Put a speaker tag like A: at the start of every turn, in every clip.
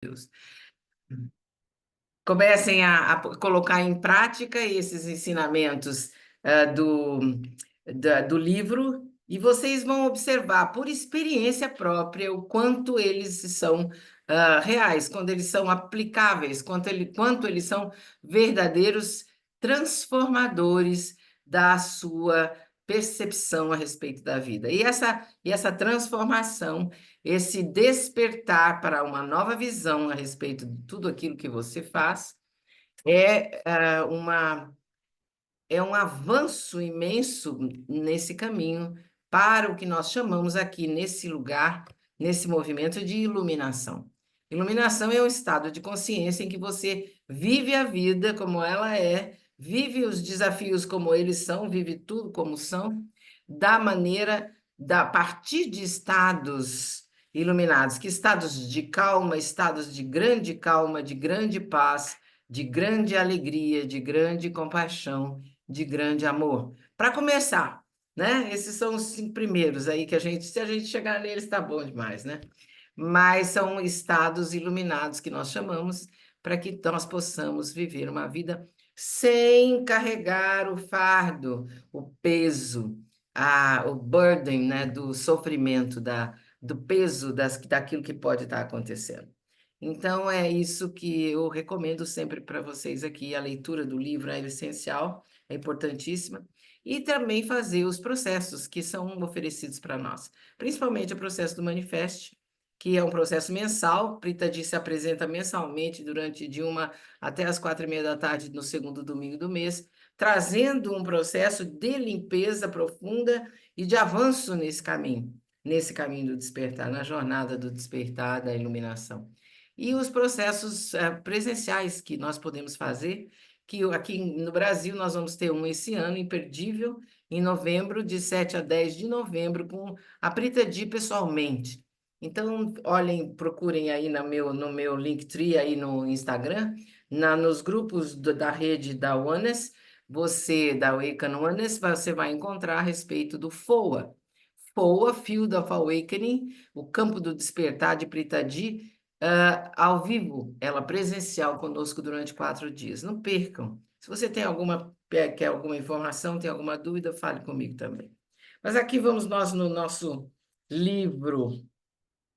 A: Deus. Comecem a colocar em prática esses ensinamentos do livro e vocês vão observar por experiência própria o quanto eles são reais, quando eles são aplicáveis, quanto eles são verdadeiros transformadores da sua percepção a respeito da vida. E essa transformação, esse despertar para uma nova visão a respeito de tudo aquilo que você faz, é um avanço imenso nesse caminho para o que nós chamamos aqui, nesse lugar, nesse movimento de iluminação. Iluminação é um estado de consciência em que você vive a vida como ela é, vive os desafios como eles são, vive tudo como são, a partir de estados iluminados, que estados de calma, estados de grande paz, de grande alegria, de grande compaixão, de grande amor. Para começar, né? Esses são os 5 primeiros aí que se a gente chegar neles, está bom demais, né? Mas são estados iluminados que nós chamamos para que nós possamos viver uma vida sem carregar o fardo, o peso, o burden, né, do sofrimento, do peso daquilo que pode estar acontecendo. Então, é isso que eu recomendo sempre para vocês aqui. A leitura do livro é essencial, é importantíssima. E também fazer os processos que são oferecidos para nós, principalmente o processo do Manifeste, que é um processo mensal. Prita Di se apresenta mensalmente de 1 até as 4:30 da tarde, no segundo domingo do mês, trazendo um processo de limpeza profunda e de avanço nesse caminho do despertar, na jornada do despertar, da iluminação. E os processos presenciais que nós podemos fazer, que aqui no Brasil nós vamos ter um esse ano, imperdível, em novembro, de 7 a 10 de novembro, com a Prita Di pessoalmente. Então, olhem, procurem aí no meu Linktree, aí no Instagram, nos grupos da rede da Oneness, da Awaken Oneness, você vai encontrar a respeito do FOA. FOA, Field of Awakening, o campo do despertar de Prita Di, ao vivo, ela presencial conosco durante 4 dias. Não percam. Se você quer alguma informação, tem alguma dúvida, fale comigo também. Mas aqui vamos nós no nosso livro,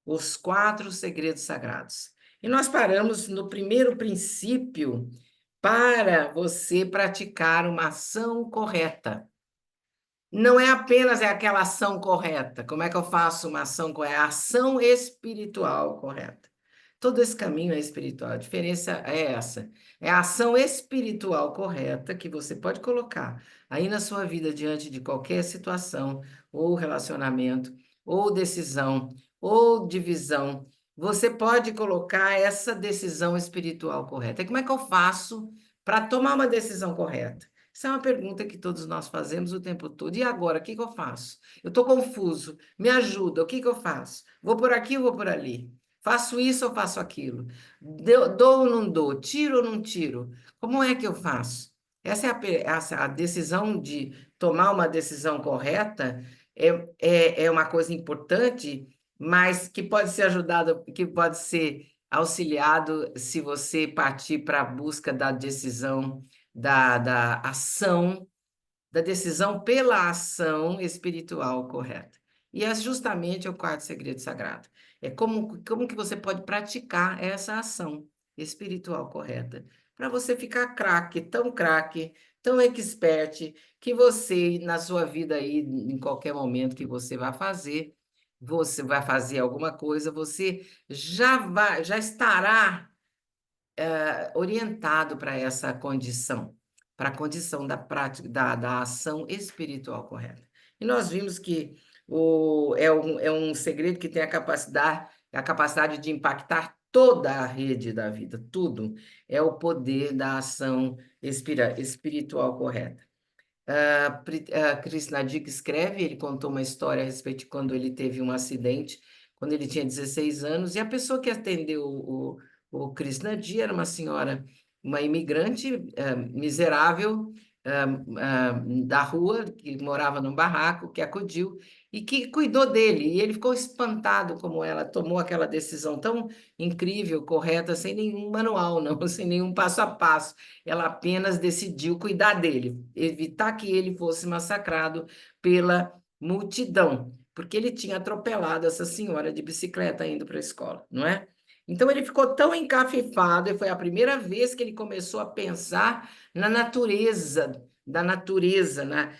A: Os 4 Segredos Sagrados. E nós paramos no primeiro princípio para você praticar uma ação correta. Não é apenas aquela ação correta. Como é que eu faço uma ação correta? A ação espiritual correta. Todo esse caminho é espiritual. A diferença é essa. É a ação espiritual correta que você pode colocar aí na sua vida diante de qualquer situação, ou relacionamento, ou decisão, ou divisão. Você pode colocar essa decisão espiritual correta. E como é que eu faço para tomar uma decisão correta? Essa é uma pergunta que todos nós fazemos o tempo todo. E agora, o que eu faço? Eu estou confuso. Me ajuda, o que eu faço? Vou por aqui ou vou por ali? Faço isso ou faço aquilo? Dou ou não dou? Tiro ou não tiro? Como é que eu faço? Essa é a decisão de tomar uma decisão correta, é uma coisa importante, mas que pode ser ajudada, que pode ser auxiliado se você partir para a busca da decisão, da ação, da decisão pela ação espiritual correta. E é justamente o 4º segredo sagrado. É como que você pode praticar essa ação espiritual correta, para você ficar craque, tão expert, que você, na sua vida aí, em qualquer momento que você vai fazer alguma coisa, você já estará orientado para essa condição, para a condição da prática, da ação espiritual correta. E nós vimos que é um segredo que tem a capacidade de impactar toda a rede da vida, tudo é o poder da ação espiritual correta. Krishna Dik escreve, ele contou uma história a respeito de quando ele teve um acidente, quando ele tinha 16 anos, e a pessoa que atendeu o Krishna Dik era uma senhora, uma imigrante miserável, da rua, que morava num barraco, que acudiu e que cuidou dele. E ele ficou espantado como ela tomou aquela decisão tão incrível, correta, sem nenhum manual, não, sem nenhum passo a passo. Ela apenas decidiu cuidar dele, evitar que ele fosse massacrado pela multidão, porque ele tinha atropelado essa senhora de bicicleta indo para a escola, não é? Então ele ficou tão encafifado, e foi a primeira vez que ele começou a pensar na natureza, da natureza, na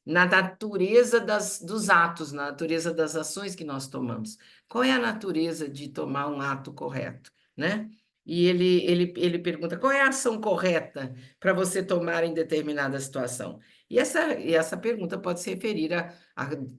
A: natureza dos atos, na natureza das ações que nós tomamos. Qual é a natureza de tomar um ato correto, né? E ele pergunta, qual é a ação correta para você tomar em determinada situação? E essa pergunta pode se referir a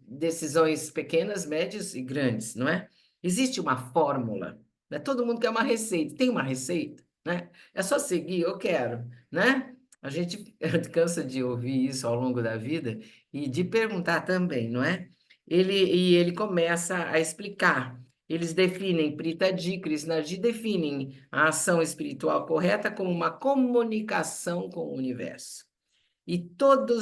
A: decisões pequenas, médias e grandes, não é? Existe uma fórmula, né? Todo mundo quer uma receita. Tem uma receita, né? É só seguir, eu quero, né? A gente cansa de ouvir isso ao longo da vida e de perguntar também, não é? Ele começa a explicar. Eles definem, Prita Ji, Krishna Ji definem a ação espiritual correta como uma comunicação com o universo. E tudo,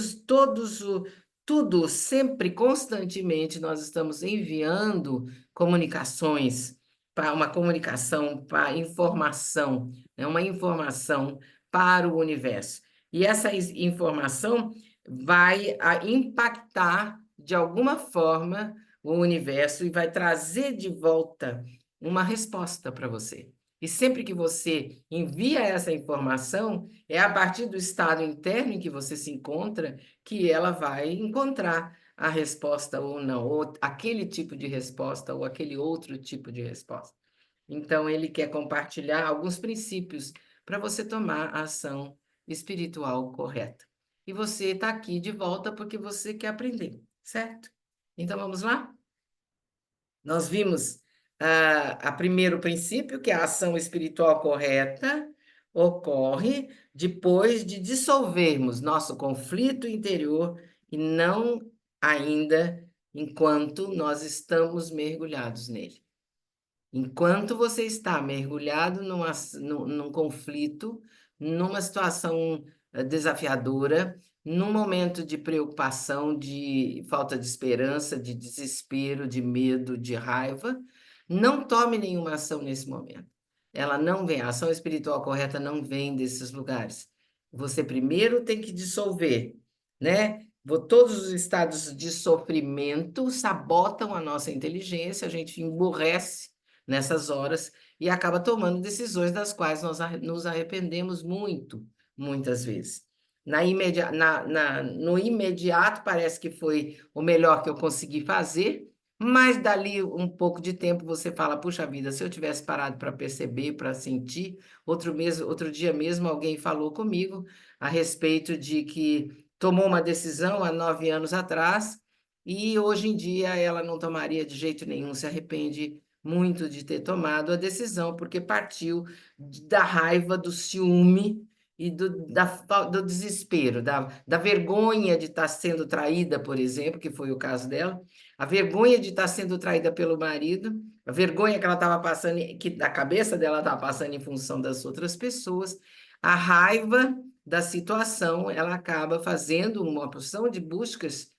A: sempre, constantemente, nós estamos enviando comunicações para uma comunicação, para informação, né? Uma informação para o universo. E essa informação vai impactar de alguma forma o universo e vai trazer de volta uma resposta para você. E sempre que você envia essa informação, é a partir do estado interno em que você se encontra que ela vai encontrar a resposta ou não, ou aquele tipo de resposta ou aquele outro tipo de resposta. Então, ele quer compartilhar alguns princípios para você tomar a ação espiritual correta. E você está aqui de volta porque você quer aprender, certo? Então, vamos lá? Nós vimos a primeiro princípio, que a ação espiritual correta ocorre depois de dissolvermos nosso conflito interior e não ainda enquanto nós estamos mergulhados nele. Enquanto você está mergulhado num conflito, numa situação desafiadora, num momento de preocupação, de falta de esperança, de desespero, de medo, de raiva, não tome nenhuma ação nesse momento. Ela não vem, a ação espiritual correta não vem desses lugares. Você primeiro tem que dissolver, né? Todos os estados de sofrimento sabotam a nossa inteligência, a gente emburrece nessas horas e acaba tomando decisões das quais nós nos arrependemos muito, muitas vezes. No imediato, parece que foi o melhor que eu consegui fazer, mas dali um pouco de tempo você fala, puxa vida, se eu tivesse parado para perceber, para sentir, outro dia mesmo alguém falou comigo a respeito de que tomou uma decisão há 9 anos atrás e hoje em dia ela não tomaria de jeito nenhum, se arrepende muito de ter tomado a decisão, porque partiu da raiva, do ciúme e do desespero, da vergonha de estar sendo traída, por exemplo, que foi o caso dela, a vergonha de estar sendo traída pelo marido, a vergonha que ela estava passando, que da cabeça dela estava passando em função das outras pessoas, a raiva da situação, ela acaba fazendo uma porção de buscas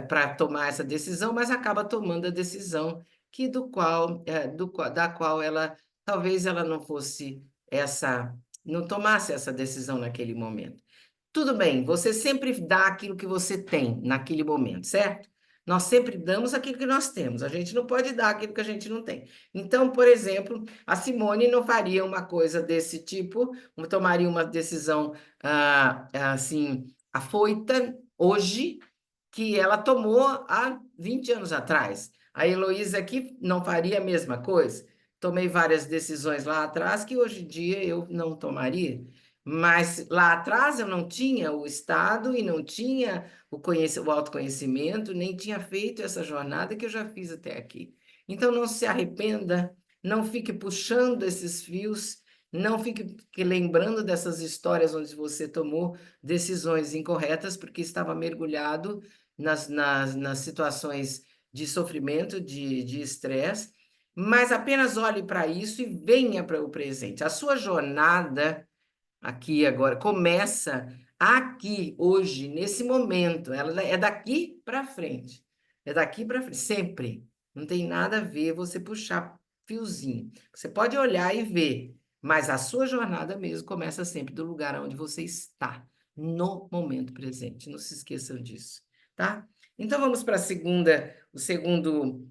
A: para tomar essa decisão, mas acaba tomando a decisão que da qual ela talvez ela não fosse não tomasse essa decisão naquele momento. Tudo bem, você sempre dá aquilo que você tem naquele momento, certo? Nós sempre damos aquilo que nós temos, a gente não pode dar aquilo que a gente não tem. Então, por exemplo, a Simone não faria uma coisa desse tipo, tomaria uma decisão assim, afoita hoje, que ela tomou há 20 anos atrás. A Heloísa aqui não faria a mesma coisa. Tomei várias decisões lá atrás que hoje em dia eu não tomaria. Mas lá atrás eu não tinha o estado e não tinha o autoconhecimento, nem tinha feito essa jornada que eu já fiz até aqui. Então não se arrependa, não fique puxando esses fios, não fique lembrando dessas histórias onde você tomou decisões incorretas porque estava mergulhado nas situações de sofrimento, de estresse, mas apenas olhe para isso e venha para o presente. A sua jornada aqui agora começa aqui, hoje, nesse momento. Ela é daqui para frente. É daqui para frente, sempre. Não tem nada a ver você puxar fiozinho. Você pode olhar e ver, mas a sua jornada mesmo começa sempre do lugar onde você está, no momento presente. Não se esqueçam disso, tá? Então vamos para a segunda, o segundo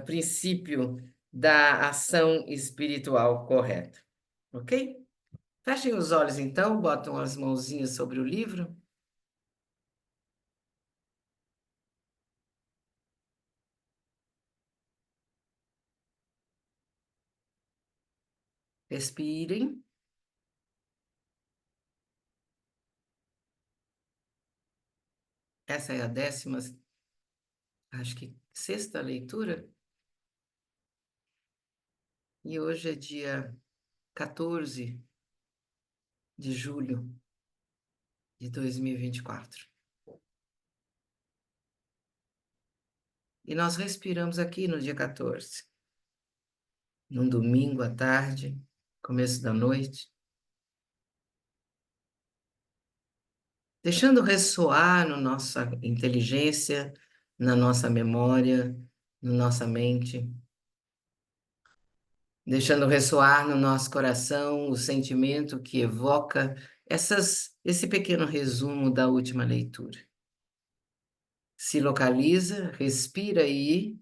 A: princípio da ação espiritual correta, ok? Fechem os olhos então, botam as mãozinhas sobre o livro, respirem. Essa é a 10ª, acho que sexta leitura, e hoje é dia 14 de julho de 2024. E nós respiramos aqui no dia 14, num domingo à tarde, começo da noite, deixando ressoar na nossa inteligência, na nossa memória, na nossa mente, deixando ressoar no nosso coração o sentimento que evoca esse pequeno resumo da última leitura. Se localiza, respira aí,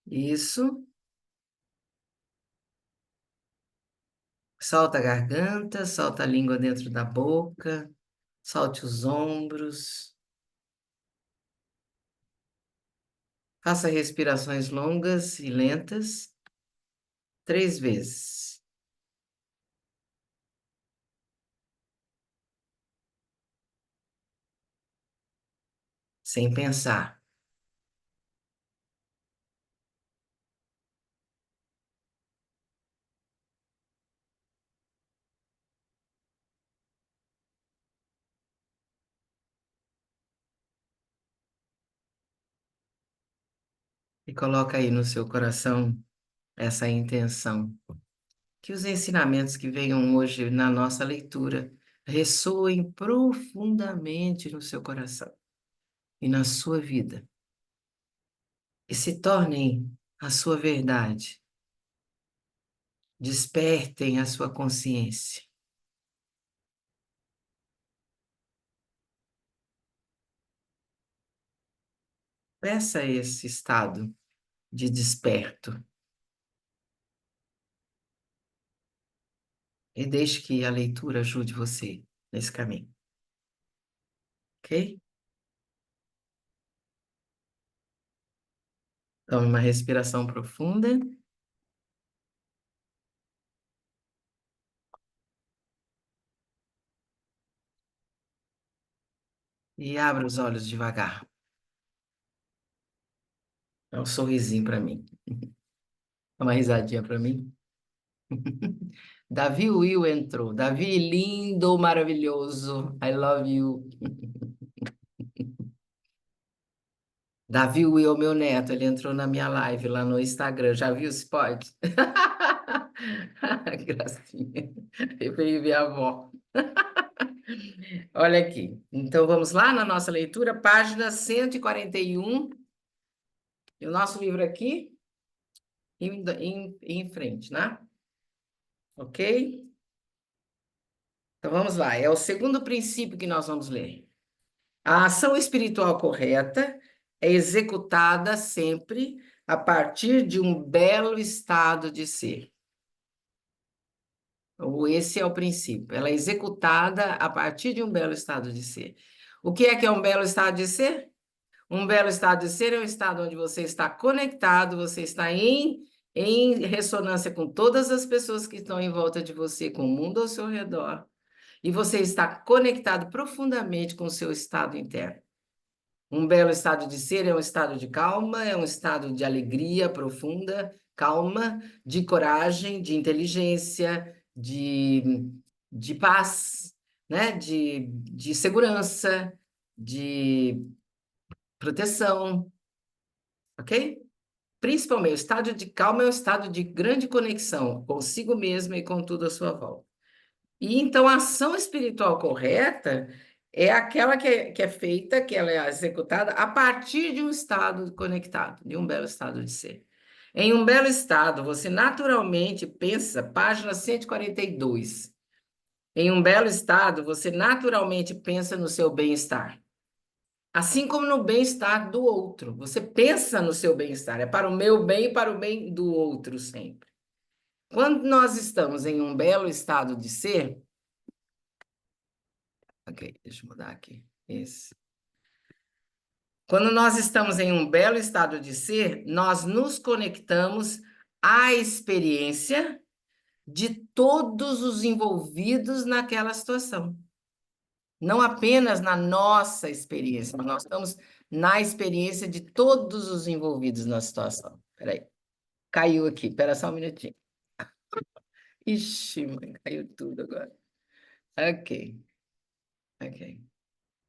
A: isso, solta a garganta, solta a língua dentro da boca, solte os ombros, faça respirações longas e lentas, 3 vezes, sem pensar. E coloca aí no seu coração essa intenção. Que os ensinamentos que venham hoje na nossa leitura ressoem profundamente no seu coração e na sua vida e se tornem a sua verdade, despertem a sua consciência. Peça esse estado de desperto e deixe que a leitura ajude você nesse caminho, ok? Tome uma respiração profunda e abra os olhos devagar. Dá um sorrisinho para mim. Dá uma risadinha para mim. Davi Will entrou. Davi, lindo, maravilhoso. I love you. Davi Will, meu neto, ele entrou na minha live lá no Instagram. Já viu se pode? Gracinha. Eu veio ver a avó. Olha aqui. Então vamos lá na nossa leitura, página 141. E o nosso livro aqui, em frente, né? Ok? Então vamos lá. É o segundo princípio que nós vamos ler. A ação espiritual correta é executada sempre a partir de um belo estado de ser. Esse é o princípio. Ela é executada a partir de um belo estado de ser. O que é um belo estado de ser? Um belo estado de ser é um estado onde você está conectado, você está em ressonância com todas as pessoas que estão em volta de você, com o mundo ao seu redor, e você está conectado profundamente com o seu estado interno. Um belo estado de ser é um estado de calma, é um estado de alegria profunda, calma, de coragem, de inteligência, de paz, né? De segurança, de proteção, ok? Principalmente, o estado de calma é um estado de grande conexão consigo mesmo e com tudo à sua volta. E então a ação espiritual correta é aquela que é feita, que ela é executada a partir de um estado conectado, de um belo estado de ser. Em um belo estado, você naturalmente pensa, página 142. Em um belo estado, você naturalmente pensa no seu bem-estar. Assim como no bem-estar do outro. Você pensa no seu bem-estar, é para o meu bem e para o bem do outro sempre. Quando nós estamos em um belo estado de ser, ok, deixa eu mudar aqui. Esse. Quando nós estamos em um belo estado de ser, nós nos conectamos à experiência de todos os envolvidos naquela situação. Não apenas na nossa experiência, mas nós estamos na experiência de todos os envolvidos na situação. Peraí, caiu aqui, espera só um minutinho. Ixi, mãe, caiu tudo agora. Ok, ok.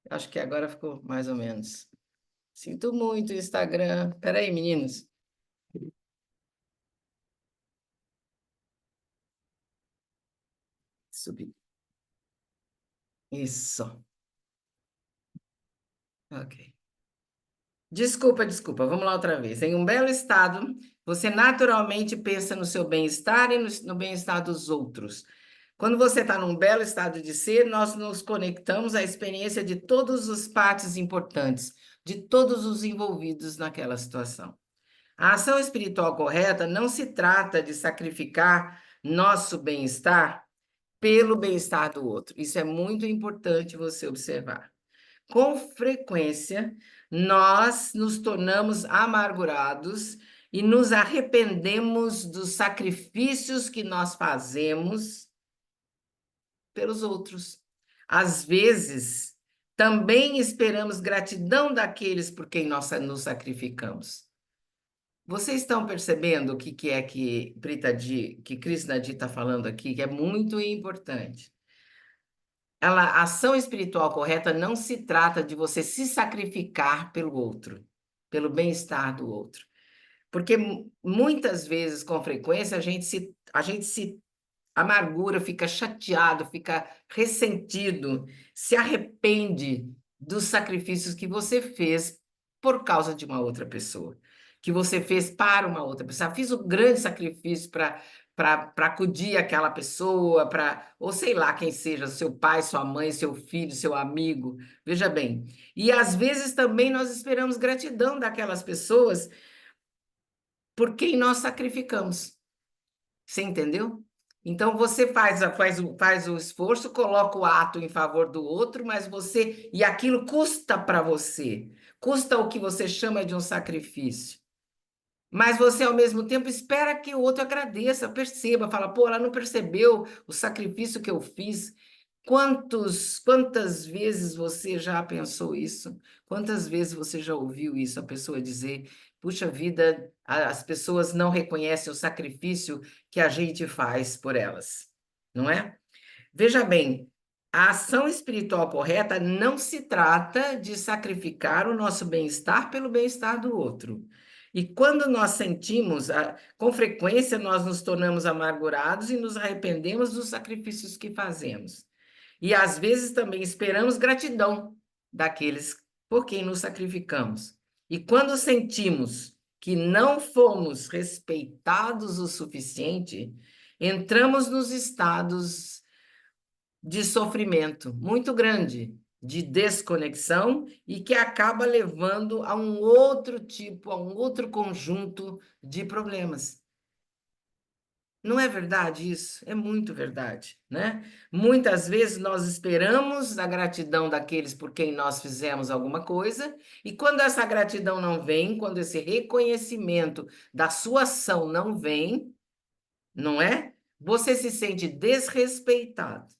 A: Acho que agora ficou mais ou menos. Sinto muito, Instagram. Peraí, meninos. Subir. Isso. Ok. Desculpa. Vamos lá outra vez. Em um belo estado, você naturalmente pensa no seu bem-estar e no bem-estar dos outros. Quando você está num belo estado de ser, nós nos conectamos à experiência de todas as partes importantes, de todos os envolvidos naquela situação. A ação espiritual correta não se trata de sacrificar nosso bem-estar pelo bem-estar do outro. Isso é muito importante você observar. Com frequência, nós nos tornamos amargurados e nos arrependemos dos sacrifícios que nós fazemos pelos outros. Às vezes, também esperamos gratidão daqueles por quem nós nos sacrificamos. Vocês estão percebendo o que é que que Krishnadi está falando aqui, que é muito importante. A ação espiritual correta não se trata de você se sacrificar pelo outro, pelo bem-estar do outro. Porque muitas vezes, com frequência, a gente se amargura, fica chateado, fica ressentido, se arrepende dos sacrifícios que você fez por causa de uma outra pessoa, que você fez para uma outra pessoa. Fiz um grande sacrifício para acudir aquela pessoa, ou sei lá quem seja, seu pai, sua mãe, seu filho, seu amigo. Veja bem. E às vezes também nós esperamos gratidão daquelas pessoas por quem nós sacrificamos. Você entendeu? Então você faz o esforço, coloca o ato em favor do outro, mas e aquilo custa para você, custa o que você chama de um sacrifício. Mas você, ao mesmo tempo, espera que o outro agradeça, perceba, fala, pô, ela não percebeu o sacrifício que eu fiz. Quantas vezes você já pensou isso? Quantas vezes você já ouviu isso, a pessoa dizer, puxa vida, as pessoas não reconhecem o sacrifício que a gente faz por elas, não é? Veja bem, a ação espiritual correta não se trata de sacrificar o nosso bem-estar pelo bem-estar do outro. E quando nós sentimos, com frequência, nós nos tornamos amargurados e nos arrependemos dos sacrifícios que fazemos. E às vezes também esperamos gratidão daqueles por quem nos sacrificamos. E quando sentimos que não fomos respeitados o suficiente, entramos nos estados de sofrimento muito grande, de desconexão e que acaba levando a um outro tipo, a um outro conjunto de problemas. Não é verdade isso? É muito verdade, né? Muitas vezes nós esperamos a gratidão daqueles por quem nós fizemos alguma coisa, e quando essa gratidão não vem, quando esse reconhecimento da sua ação não vem, não é? Você se sente desrespeitado.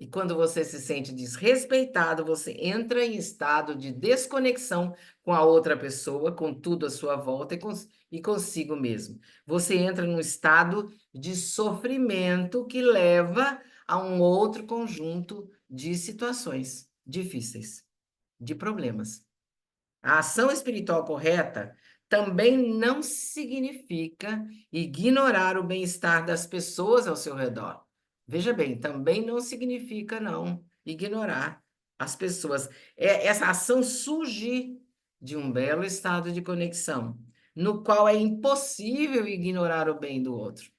A: E quando você se sente desrespeitado, você entra em estado de desconexão com a outra pessoa, com tudo à sua volta e consigo mesmo. Você entra num estado de sofrimento que leva a um outro conjunto de situações difíceis, de problemas. A ação espiritual correta também não significa ignorar o bem-estar das pessoas ao seu redor. Veja bem, também não significa não ignorar as pessoas. Essa ação surge de um belo estado de conexão, no qual é impossível ignorar o bem do outro,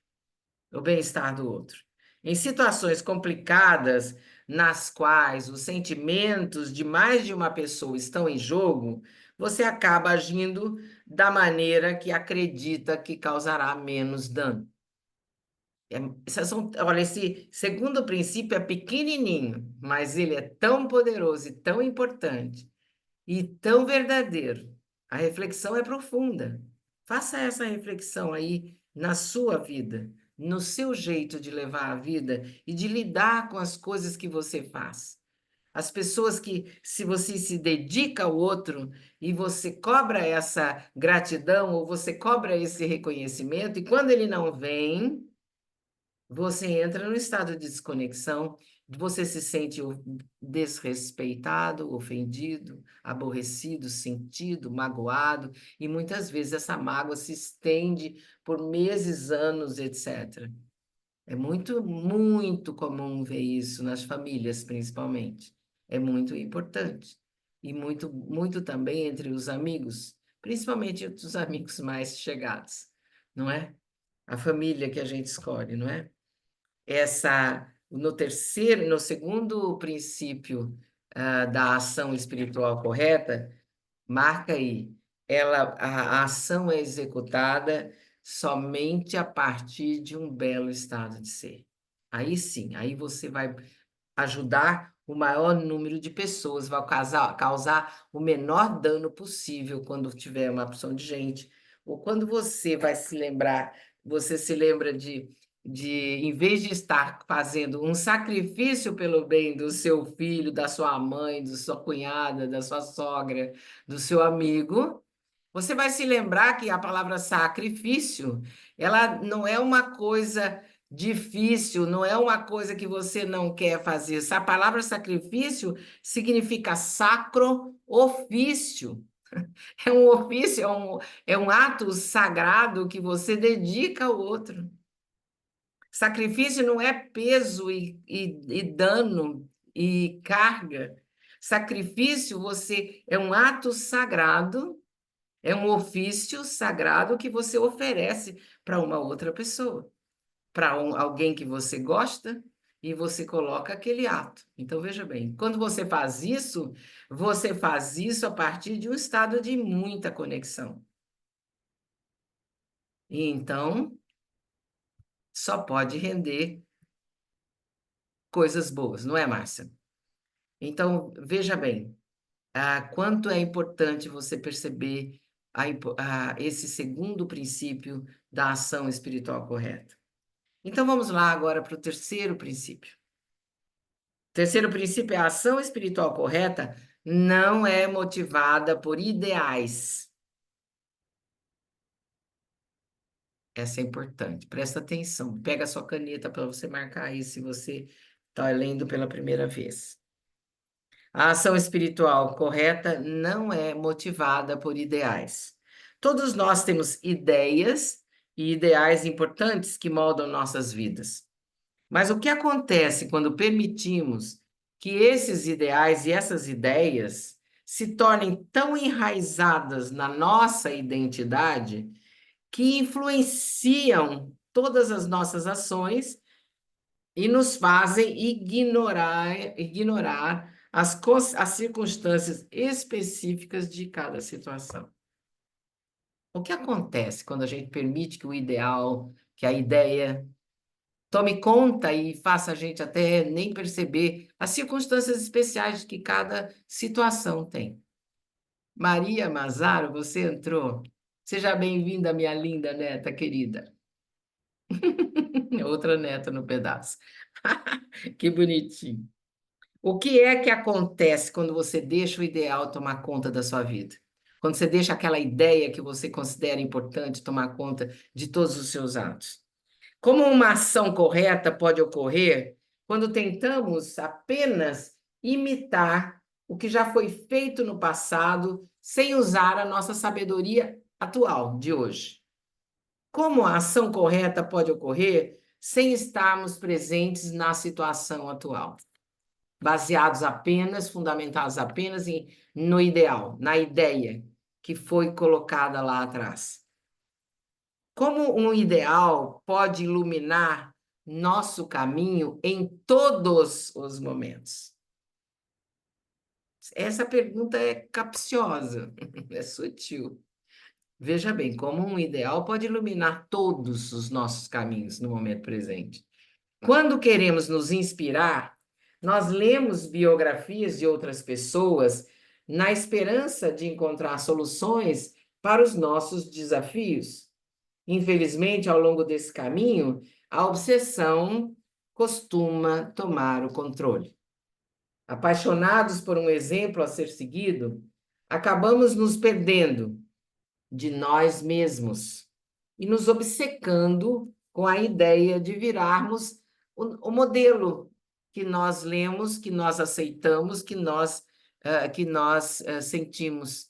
A: o bem-estar do outro. Em situações complicadas, nas quais os sentimentos de mais de uma pessoa estão em jogo, você acaba agindo da maneira que acredita que causará menos dano. Olha, esse segundo princípio é pequenininho, mas ele é tão poderoso e tão importante e tão verdadeiro. A reflexão é profunda. Faça essa reflexão aí na sua vida, no seu jeito de levar a vida e de lidar com as coisas que você faz. As pessoas que, se você se dedica ao outro e você cobra essa gratidão ou você cobra esse reconhecimento, e quando ele não vem, você entra no estado de desconexão, você se sente desrespeitado, ofendido, aborrecido, sentido, magoado, e muitas vezes essa mágoa se estende por meses, anos, etc. É muito, muito comum ver isso nas famílias, principalmente. É muito importante. E muito, muito também entre os amigos, principalmente entre os amigos mais chegados, não é? A família que a gente escolhe, não é? No segundo princípio, da ação espiritual correta, marca aí, a ação é executada somente a partir de um belo estado de ser. Aí sim, aí você vai ajudar o maior número de pessoas, vai causar o menor dano possível quando tiver uma porção de gente, ou quando você vai se lembrar, você se lembra em vez de estar fazendo um sacrifício pelo bem do seu filho, da sua mãe, da sua cunhada, da sua sogra, do seu amigo, você vai se lembrar que a palavra sacrifício, ela não é uma coisa difícil, não é uma coisa que você não quer fazer. Essa palavra sacrifício significa sacro ofício. É um ofício, é um ato sagrado que você dedica ao outro. Sacrifício não é peso e dano e carga. Sacrifício você é um ato sagrado, é um ofício sagrado que você oferece para uma outra pessoa, para alguém que você gosta, e você coloca aquele ato. Então, veja bem, quando você faz isso a partir de um estado de muita conexão. E então, só pode render coisas boas, não é, Márcia? Então, veja bem, quanto é importante você perceber esse segundo princípio da ação espiritual correta. Então, vamos lá agora para o terceiro princípio. O terceiro princípio é a ação espiritual correta não é motivada por ideais. Essa é importante. Presta atenção. Pega a sua caneta para você marcar aí se você está lendo pela primeira vez. A ação espiritual correta não é motivada por ideais. Todos nós temos ideias e ideais importantes que moldam nossas vidas. Mas o que acontece quando permitimos que esses ideais e essas ideias se tornem tão enraizadas na nossa identidade que influenciam todas as nossas ações e nos fazem ignorar as circunstâncias específicas de cada situação? O que acontece quando a gente permite que o ideal, que a ideia tome conta e faça a gente até nem perceber as circunstâncias especiais que cada situação tem? Maria Mazaro, você entrou. Seja bem-vinda, minha linda neta querida. Outra neta no pedaço. Que bonitinho. O que é que acontece quando você deixa o ideal tomar conta da sua vida? Quando você deixa aquela ideia que você considera importante tomar conta de todos os seus atos? Como uma ação correta pode ocorrer quando tentamos apenas imitar o que já foi feito no passado, sem usar a nossa sabedoria atual de hoje? Como a ação correta pode ocorrer sem estarmos presentes na situação atual, baseados apenas, fundamentados apenas no ideal, na ideia que foi colocada lá atrás. Como um ideal pode iluminar nosso caminho em todos os momentos? Essa pergunta é capciosa, é sutil. Veja bem, como um ideal pode iluminar todos os nossos caminhos no momento presente. Quando queremos nos inspirar, nós lemos biografias de outras pessoas na esperança de encontrar soluções para os nossos desafios. Infelizmente, ao longo desse caminho, a obsessão costuma tomar o controle. Apaixonados por um exemplo a ser seguido, acabamos nos perdendo de nós mesmos e nos obcecando com a ideia de virarmos o modelo que nós lemos, que nós aceitamos, que nós sentimos,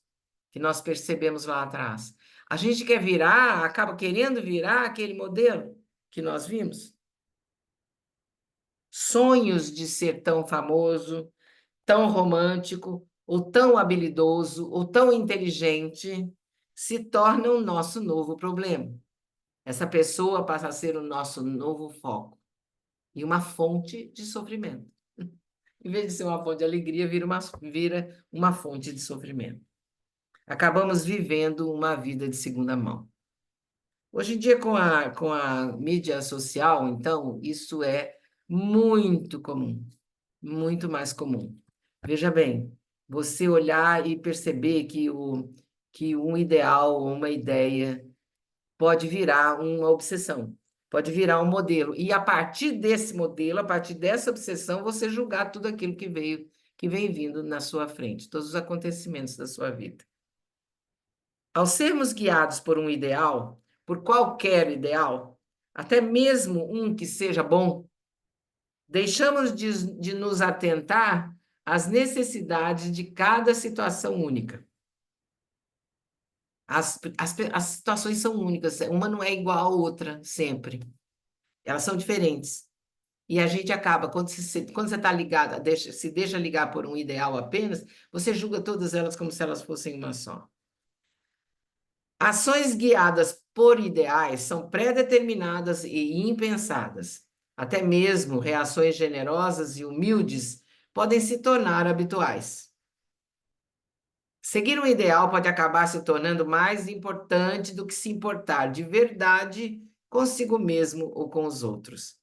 A: que nós percebemos lá atrás. A gente quer virar, acaba querendo virar aquele modelo que nós vimos. Sonhos de ser tão famoso, tão romântico, ou tão habilidoso, ou tão inteligente, se tornam o nosso novo problema. Essa pessoa passa a ser o nosso novo foco e uma fonte de sofrimento. Em vez de ser uma fonte de alegria, vira uma fonte de sofrimento. Acabamos vivendo uma vida de segunda mão. Hoje em dia, com a mídia social, então, isso é muito comum, muito mais comum. Veja bem, você olhar e perceber que um ideal, uma ideia, pode virar uma obsessão, pode virar um modelo. E a partir desse modelo, a partir dessa obsessão, você julgar tudo aquilo que vem vindo na sua frente, todos os acontecimentos da sua vida. Ao sermos guiados por um ideal, por qualquer ideal, até mesmo um que seja bom, deixamos de nos atentar às necessidades de cada situação única. As situações são únicas, uma não é igual à outra sempre. Elas são diferentes. E a gente acaba, quando você está ligado, se deixa ligar por um ideal apenas, você julga todas elas como se elas fossem uma só. Ações guiadas por ideais são pré-determinadas e impensadas. Até mesmo reações generosas e humildes podem se tornar habituais. Seguir um ideal pode acabar se tornando mais importante do que se importar de verdade consigo mesmo ou com os outros.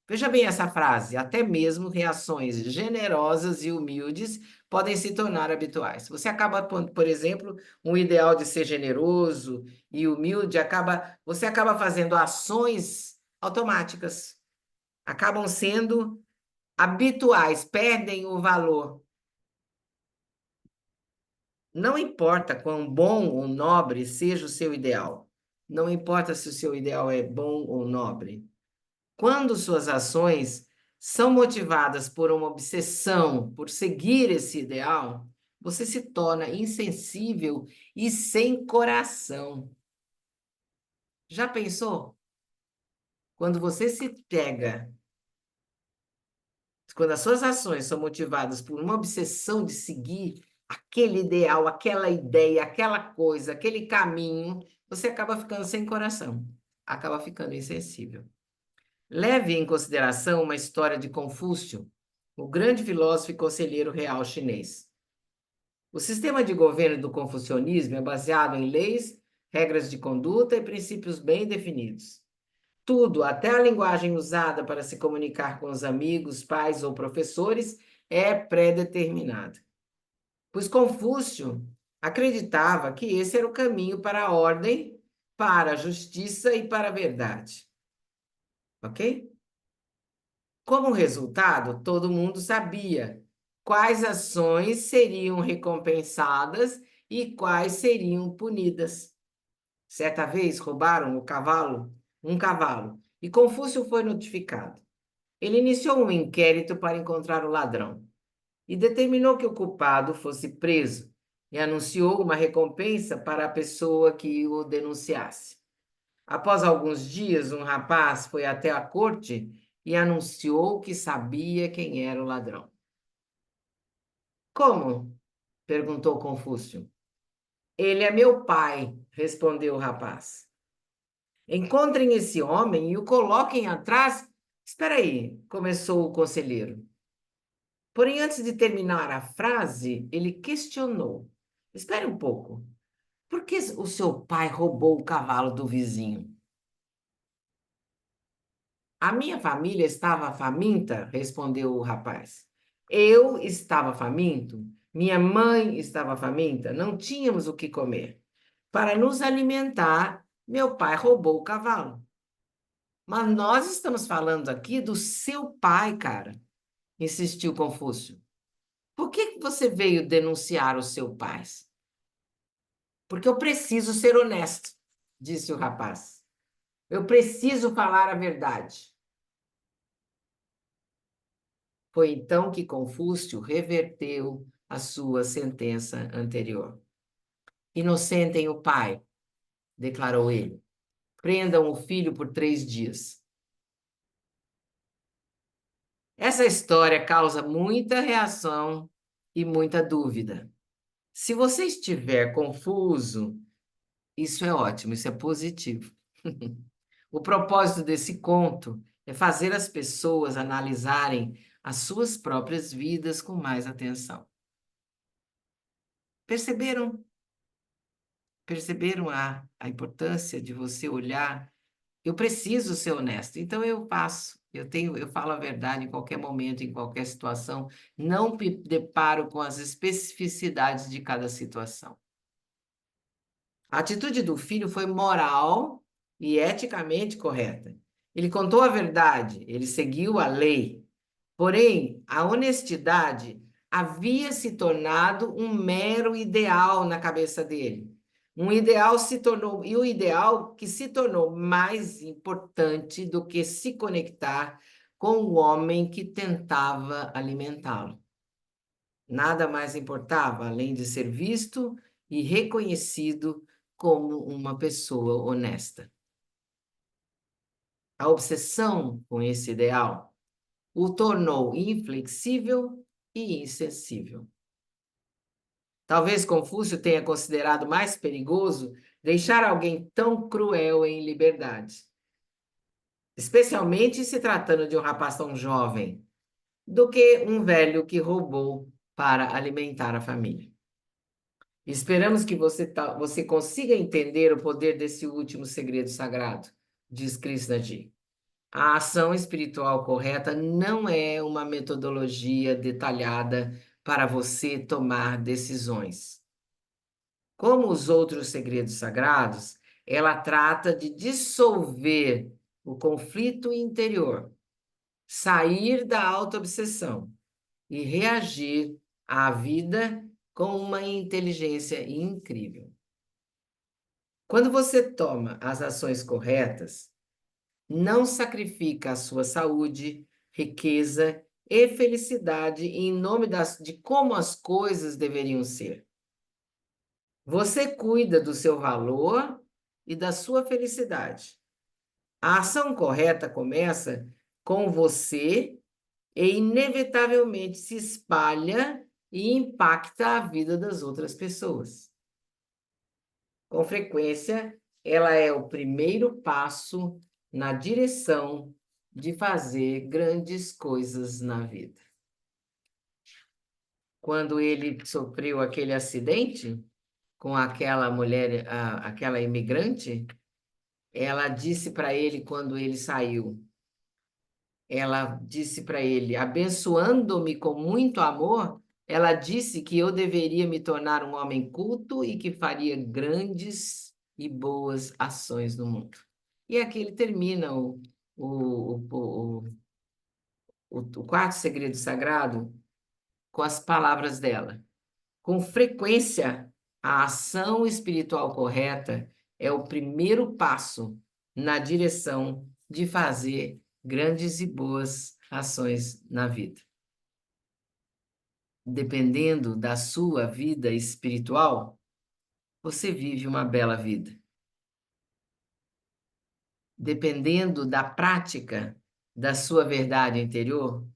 A: Veja bem essa frase: até mesmo reações generosas e humildes podem se tornar habituais. Você acaba, por exemplo, um ideal de ser generoso e humilde, você acaba fazendo ações automáticas, acabam sendo habituais, perdem o valor. Não importa quão bom ou nobre seja o seu ideal, não importa se o seu ideal é bom ou nobre. Quando suas ações são motivadas por uma obsessão, por seguir esse ideal, você se torna insensível e sem coração. Já pensou? Quando você se pega, quando as suas ações são motivadas por uma obsessão de seguir aquele ideal, aquela ideia, aquela coisa, aquele caminho, você acaba ficando sem coração, acaba ficando insensível. Leve em consideração uma história de Confúcio, o grande filósofo e conselheiro real chinês. O sistema de governo do confucionismo é baseado em leis, regras de conduta e princípios bem definidos. Tudo, até a linguagem usada para se comunicar com os amigos, pais ou professores, é pré-determinado. Pois Confúcio acreditava que esse era o caminho para a ordem, para a justiça e para a verdade. Ok? Como resultado, todo mundo sabia quais ações seriam recompensadas e quais seriam punidas. Certa vez roubaram um cavalo, e Confúcio foi notificado. Ele iniciou um inquérito para encontrar o ladrão e determinou que o culpado fosse preso e anunciou uma recompensa para a pessoa que o denunciasse. Após alguns dias, um rapaz foi até a corte e anunciou que sabia quem era o ladrão. Como? Perguntou Confúcio. Ele é meu pai, respondeu o rapaz. Encontrem esse homem e o coloquem atrás. Espera aí, começou o conselheiro. Porém, antes de terminar a frase, ele questionou. Espere um pouco. Por que o seu pai roubou o cavalo do vizinho? A minha família estava faminta, respondeu o rapaz. Eu estava faminto, minha mãe estava faminta, não tínhamos o que comer. Para nos alimentar, meu pai roubou o cavalo. Mas nós estamos falando aqui do seu pai, cara, insistiu Confúcio. Por que você veio denunciar o seu pai? Porque eu preciso ser honesto, disse o rapaz. Eu preciso falar a verdade. Foi então que Confúcio reverteu a sua sentença anterior. Inocentem o pai, declarou ele. Prendam o filho por 3 dias. Essa história causa muita reação e muita dúvida. Se você estiver confuso, isso é ótimo, isso é positivo. O propósito desse conto é fazer as pessoas analisarem as suas próprias vidas com mais atenção. Perceberam? Perceberam a importância de você olhar? Eu preciso ser honesto, então eu faço. Eu falo a verdade em qualquer momento, em qualquer situação. Não me deparo com as especificidades de cada situação. A atitude do filho foi moral e eticamente correta. Ele contou a verdade, ele seguiu a lei. Porém, a honestidade havia se tornado um mero ideal na cabeça dele. Um ideal se tornou, e o ideal que se tornou mais importante do que se conectar com o homem que tentava alimentá-lo. Nada mais importava além de ser visto e reconhecido como uma pessoa honesta. A obsessão com esse ideal o tornou inflexível e insensível. Talvez Confúcio tenha considerado mais perigoso deixar alguém tão cruel em liberdade, especialmente se tratando de um rapaz tão jovem, do que um velho que roubou para alimentar a família. Esperamos que você consiga entender o poder desse último segredo sagrado, diz Krishnaji. A ação espiritual correta não é uma metodologia detalhada para você tomar decisões. Como os outros segredos sagrados, ela trata de dissolver o conflito interior, sair da autoobsessão e reagir à vida com uma inteligência incrível. Quando você toma as ações corretas, não sacrifica a sua saúde, riqueza e felicidade em nome de como as coisas deveriam ser. Você cuida do seu valor e da sua felicidade. A ação correta começa com você e inevitavelmente se espalha e impacta a vida das outras pessoas. Com frequência, ela é o primeiro passo na direção de fazer grandes coisas na vida. Quando ele sofreu aquele acidente com aquela mulher, aquela imigrante, ela disse para ele quando ele saiu, ela disse para ele, abençoando-me com muito amor, ela disse que eu deveria me tornar um homem culto e que faria grandes e boas ações no mundo. E aqui ele termina o quarto segredo sagrado com as palavras dela. Com frequência, a ação espiritual correta é o primeiro passo na direção de fazer grandes e boas ações na vida. Dependendo da sua vida espiritual, você vive uma bela vida. dependendo da prática da sua verdade interior,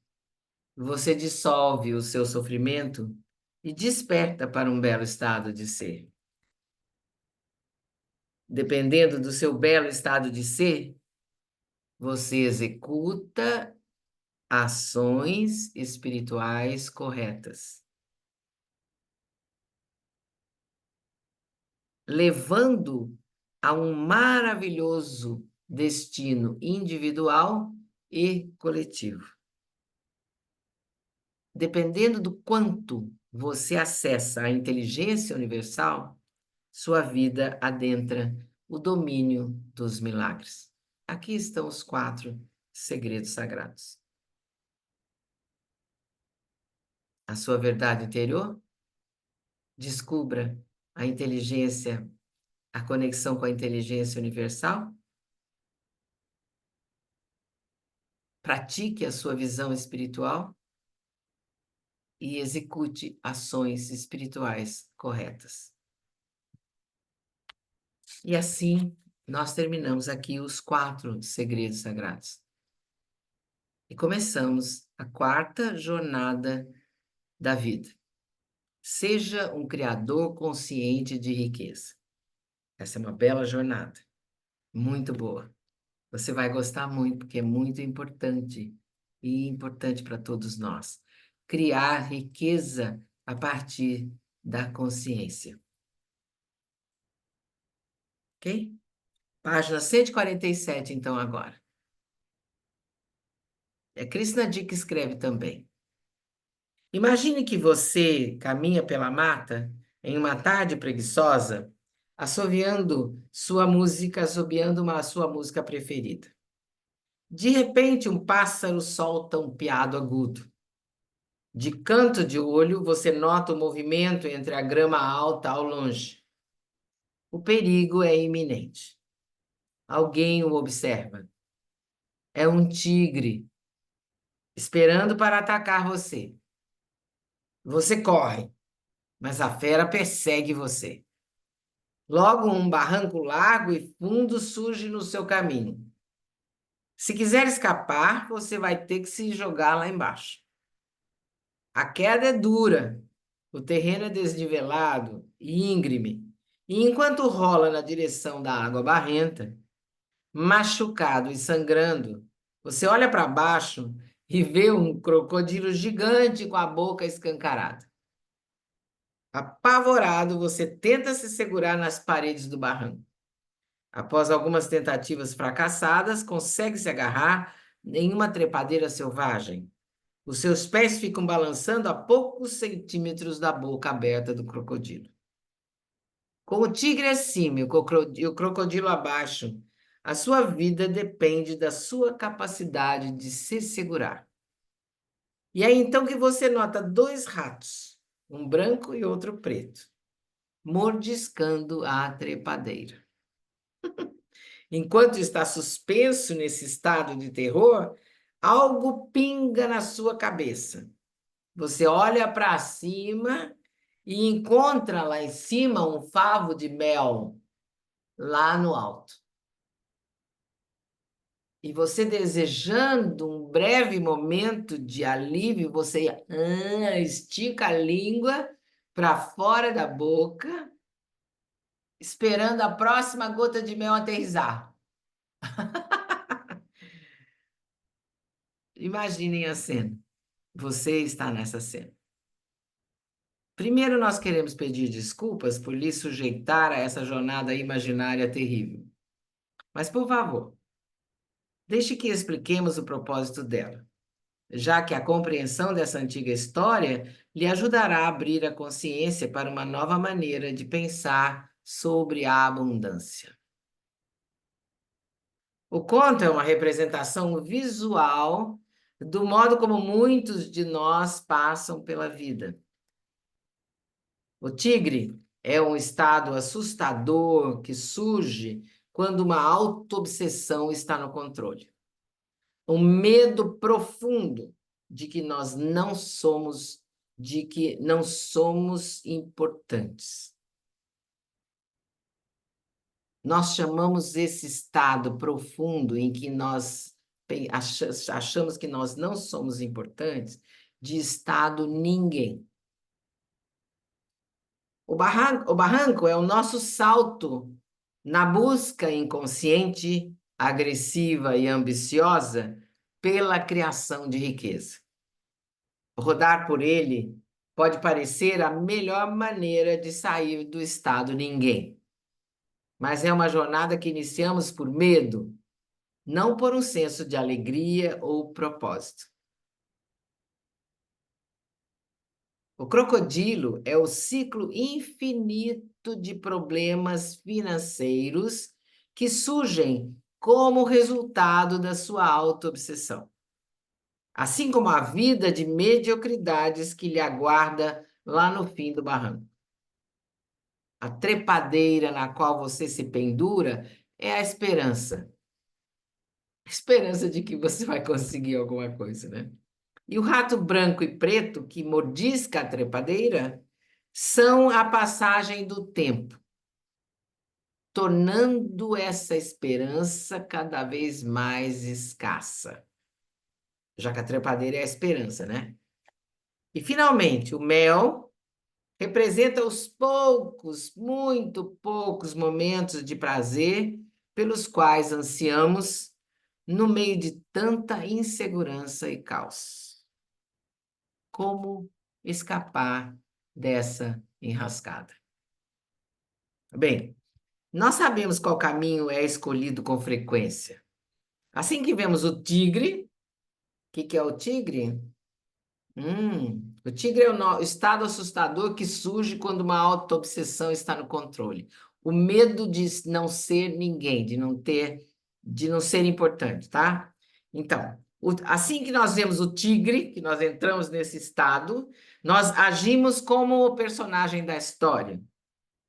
A: você dissolve o seu sofrimento e desperta para um belo estado de ser. Dependendo do seu belo estado de ser, você executa ações espirituais corretas, levando a um maravilhoso destino individual e coletivo. Dependendo do quanto você acessa a inteligência universal, sua vida adentra o domínio dos milagres. Aqui estão os 4 segredos sagrados. A sua verdade interior, descubra a inteligência, a conexão com a inteligência universal, pratique a sua visão espiritual e execute ações espirituais corretas. E assim, nós terminamos aqui os 4 segredos sagrados. E começamos a 4ª jornada da vida. Seja um criador consciente de riqueza. Essa é uma bela jornada, muito boa. Você vai gostar muito, porque é muito importante e importante para todos nós. Criar riqueza a partir da consciência. Ok? Página 147, então, agora. É Krishna Di que escreve também. Imagine que você caminha pela mata em uma tarde preguiçosa, assoviando sua música preferida. De repente, um pássaro solta um piado agudo. De canto de olho, você nota o movimento entre a grama alta ao longe. O perigo é iminente. Alguém o observa. É um tigre, esperando para atacar você. Você corre, mas a fera persegue você. Logo, um barranco largo e fundo surge no seu caminho. Se quiser escapar, você vai ter que se jogar lá embaixo. A queda é dura, o terreno é desnivelado e íngreme, e enquanto rola na direção da água barrenta, machucado e sangrando, você olha para baixo e vê um crocodilo gigante com a boca escancarada. Apavorado, você tenta se segurar nas paredes do barranco. Após algumas tentativas fracassadas, consegue se agarrar em uma trepadeira selvagem. Os seus pés ficam balançando a poucos centímetros da boca aberta do crocodilo. Com o tigre acima e o crocodilo abaixo, a sua vida depende da sua capacidade de se segurar. E é então que você nota 2 ratos, um branco e outro preto, mordiscando a trepadeira. Enquanto está suspenso nesse estado de terror, algo pinga na sua cabeça. Você olha para cima e encontra lá em cima um favo de mel, lá no alto. E você desejando um breve momento de alívio, você estica a língua para fora da boca, esperando a próxima gota de mel aterrissar. Imaginem a cena. Você está nessa cena. Primeiro, nós queremos pedir desculpas por lhe sujeitar a essa jornada imaginária terrível. Mas, por favor, deixe que expliquemos o propósito dela, já que a compreensão dessa antiga história lhe ajudará a abrir a consciência para uma nova maneira de pensar sobre a abundância. O conto é uma representação visual do modo como muitos de nós passam pela vida. O tigre é um estado assustador que surge quando uma autoobsessão está no controle. Um medo profundo de que nós não somos, de que não somos importantes. Nós chamamos esse estado profundo em que nós achamos que nós não somos importantes de estado ninguém. O barranco é o nosso salto na busca inconsciente, agressiva e ambiciosa pela criação de riqueza. Rodar por ele pode parecer a melhor maneira de sair do estado ninguém, mas é uma jornada que iniciamos por medo, não por um senso de alegria ou propósito. O crocodilo é o ciclo infinito de problemas financeiros que surgem como resultado da sua autoobsessão, assim como a vida de mediocridades que lhe aguarda lá no fim do barranco. A trepadeira na qual você se pendura é a esperança. A esperança de que você vai conseguir alguma coisa, né? E o rato branco e preto que mordisca a trepadeira são a passagem do tempo, tornando essa esperança cada vez mais escassa. Já que a trepadeira é a esperança, né? E, finalmente, o mel representa os poucos, muito poucos momentos de prazer pelos quais ansiamos no meio de tanta insegurança e caos. Como escapar dessa enrascada? Bem, nós sabemos qual caminho é escolhido com frequência. Assim que vemos o tigre, o que é o tigre? O tigre é o estado assustador que surge quando uma autoobsessão está no controle. O medo de não ser ninguém, de não ser importante, tá? Então, assim que nós vemos o tigre, que nós entramos nesse estado, nós agimos como o personagem da história.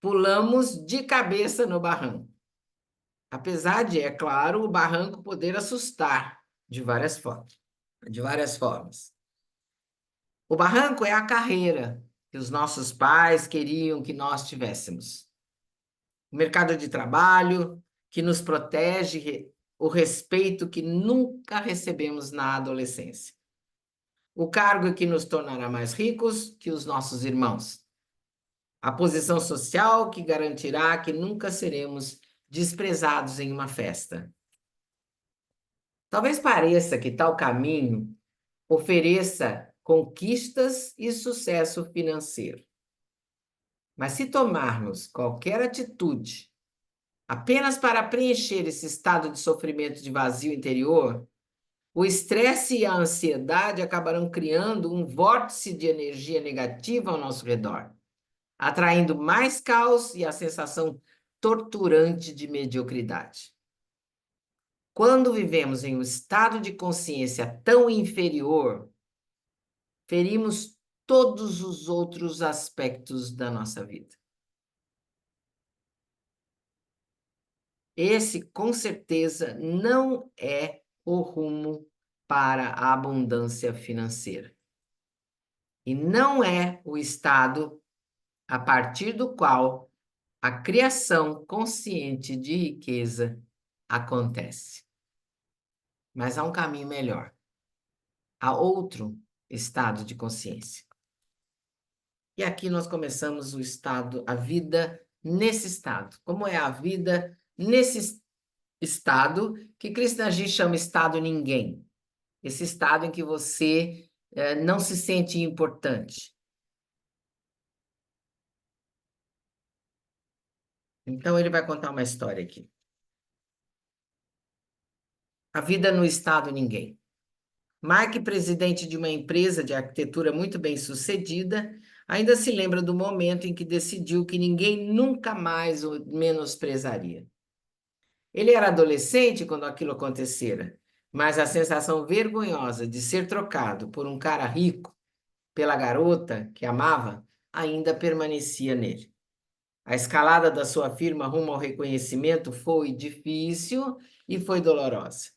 A: Pulamos de cabeça no barranco. Apesar de, é claro, o barranco poder assustar de várias formas. De várias formas. O barranco é a carreira que os nossos pais queriam que nós tivéssemos. O mercado de trabalho que nos protege, o respeito que nunca recebemos na adolescência. O cargo que nos tornará mais ricos que os nossos irmãos. A posição social que garantirá que nunca seremos desprezados em uma festa. Talvez pareça que tal caminho ofereça conquistas e sucesso financeiro. Mas se tomarmos qualquer atitude apenas para preencher esse estado de sofrimento de vazio interior, o estresse e a ansiedade acabarão criando um vórtice de energia negativa ao nosso redor, atraindo mais caos e a sensação torturante de mediocridade. Quando vivemos em um estado de consciência tão inferior, ferimos todos os outros aspectos da nossa vida. Esse, com certeza, não é o rumo para a abundância financeira. E não é o estado a partir do qual a criação consciente de riqueza acontece. Mas há um caminho melhor. Há outro estado de consciência. E aqui nós começamos o estado, a vida nesse estado. Como é a vida nesse estado que Krishnaji chama estado ninguém? Esse estado em que você não se sente importante. Então ele vai contar uma história aqui. A vida no estado ninguém. Mark, presidente de uma empresa de arquitetura muito bem sucedida, ainda se lembra do momento em que decidiu que ninguém nunca mais o menosprezaria. Ele era adolescente quando aquilo acontecera, mas a sensação vergonhosa de ser trocado por um cara rico, pela garota que amava, ainda permanecia nele. A escalada da sua firma rumo ao reconhecimento foi difícil e foi dolorosa,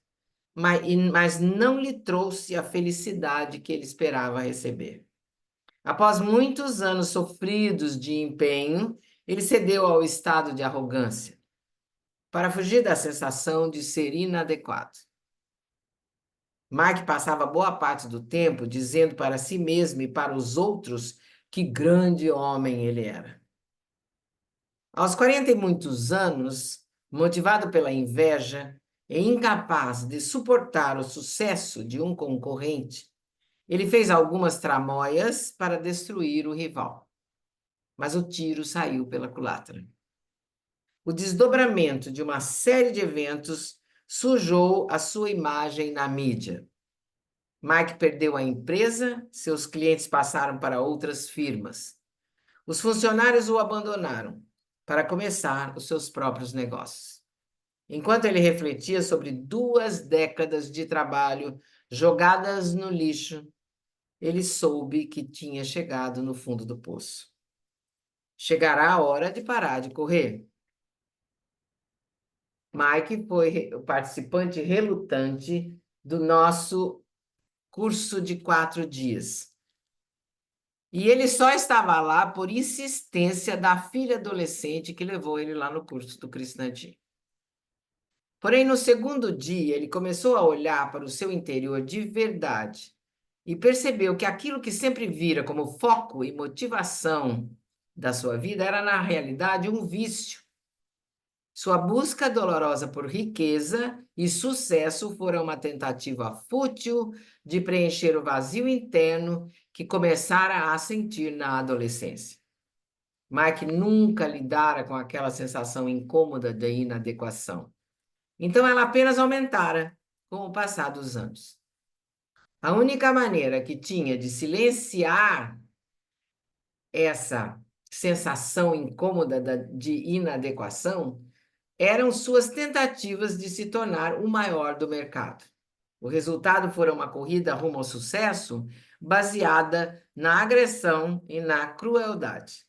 A: mas não lhe trouxe a felicidade que ele esperava receber. Após muitos anos sofridos de empenho, ele cedeu ao estado de arrogância. para fugir da sensação de ser inadequado. Mike passava boa parte do tempo dizendo para si mesmo e para os outros que grande homem ele era. Aos 40 e muitos anos, motivado pela inveja e incapaz de suportar o sucesso de um concorrente, ele fez algumas tramóias para destruir o rival. Mas o tiro saiu pela culatra. O desdobramento de uma série de eventos sujou a sua imagem na mídia. Mike perdeu a empresa, seus clientes passaram para outras firmas. Os funcionários o abandonaram para começar os seus próprios negócios. Enquanto ele refletia sobre 2 décadas de trabalho jogadas no lixo, ele soube que tinha chegado no fundo do poço. Chegará a hora de parar de correr. Mike foi o participante relutante do nosso curso de 4 dias. E ele só estava lá por insistência da filha adolescente que levou ele lá no curso do Krishnadi. Porém, no segundo dia, ele começou a olhar para o seu interior de verdade e percebeu que aquilo que sempre vira como foco e motivação da sua vida era, na realidade, um vício. Sua busca dolorosa por riqueza e sucesso foram uma tentativa fútil de preencher o vazio interno que começara a sentir na adolescência. Mike nunca lidara com aquela sensação incômoda de inadequação. Então ela apenas aumentara com o passar dos anos. A única maneira que tinha de silenciar essa sensação incômoda de inadequação eram suas tentativas de se tornar o maior do mercado. O resultado foi uma corrida rumo ao sucesso baseada na agressão e na crueldade.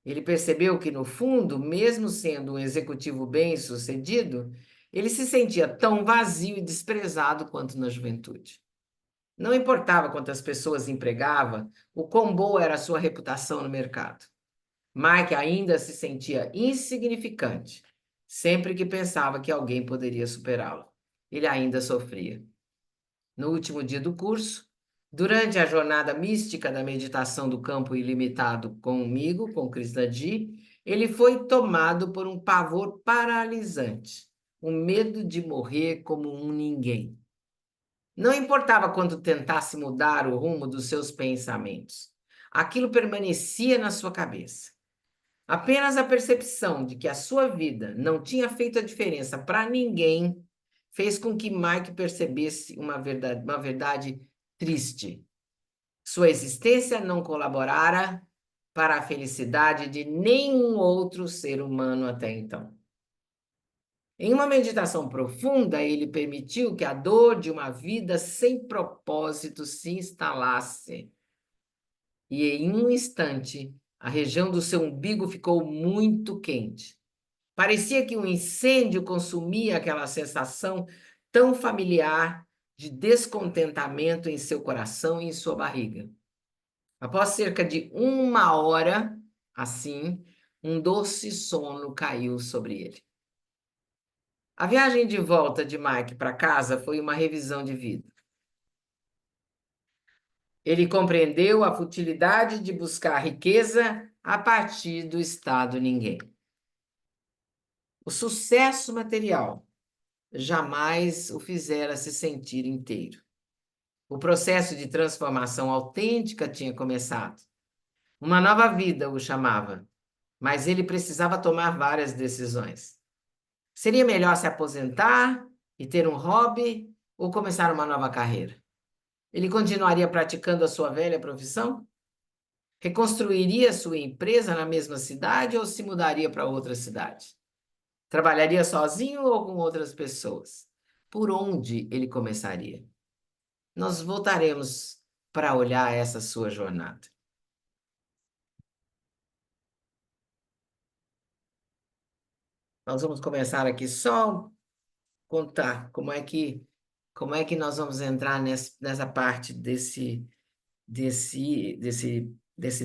A: Ele percebeu que, no fundo, mesmo sendo um executivo bem-sucedido, ele se sentia tão vazio e desprezado quanto na juventude. Não importava quantas pessoas empregava, o quão boa era a sua reputação no mercado. Mike ainda se sentia insignificante, sempre que pensava que alguém poderia superá-lo. Ele ainda sofria. No último dia do curso, durante a jornada mística da meditação do campo ilimitado comigo, com Krishnadi, ele foi tomado por um pavor paralisante, um medo de morrer como um ninguém. Não importava quanto tentasse mudar o rumo dos seus pensamentos, aquilo permanecia na sua cabeça. Apenas a percepção de que a sua vida não tinha feito a diferença para ninguém fez com que Mike percebesse uma verdade triste. Sua existência não colaborara para a felicidade de nenhum outro ser humano até então. Em uma meditação profunda, ele permitiu que a dor de uma vida sem propósito se instalasse. E em um instante, a região do seu umbigo ficou muito quente. Parecia que um incêndio consumia aquela sensação tão familiar de descontentamento em seu coração e em sua barriga. Após cerca de 1 hora, assim, um doce sono caiu sobre ele. A viagem de volta de Mike para casa foi uma revisão de vida. Ele compreendeu a futilidade de buscar riqueza a partir do estado ninguém. O sucesso material jamais o fizera se sentir inteiro. O processo de transformação autêntica tinha começado. Uma nova vida o chamava, mas ele precisava tomar várias decisões. Seria melhor se aposentar e ter um hobby ou começar uma nova carreira? Ele continuaria praticando a sua velha profissão? Reconstruiria sua empresa na mesma cidade ou se mudaria para outra cidade? Trabalharia sozinho ou com outras pessoas? Por onde ele começaria? Nós voltaremos para olhar essa sua jornada. Nós vamos começar aqui só contar como é que nós vamos entrar nessa parte desse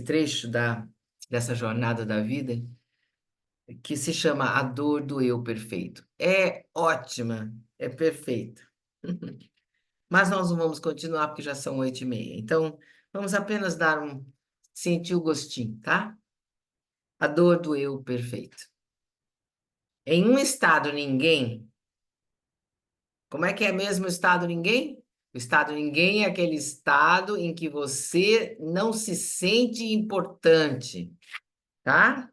A: trecho dessa jornada da vida. que se chama A Dor do Eu Perfeito. É ótima, é perfeita. Mas nós não vamos continuar porque já são 8h30. Então, vamos apenas sentir o gostinho, tá? A dor do eu perfeito. Em um estado ninguém, como é que é mesmo o estado ninguém? O estado ninguém é aquele estado em que você não se sente importante, tá?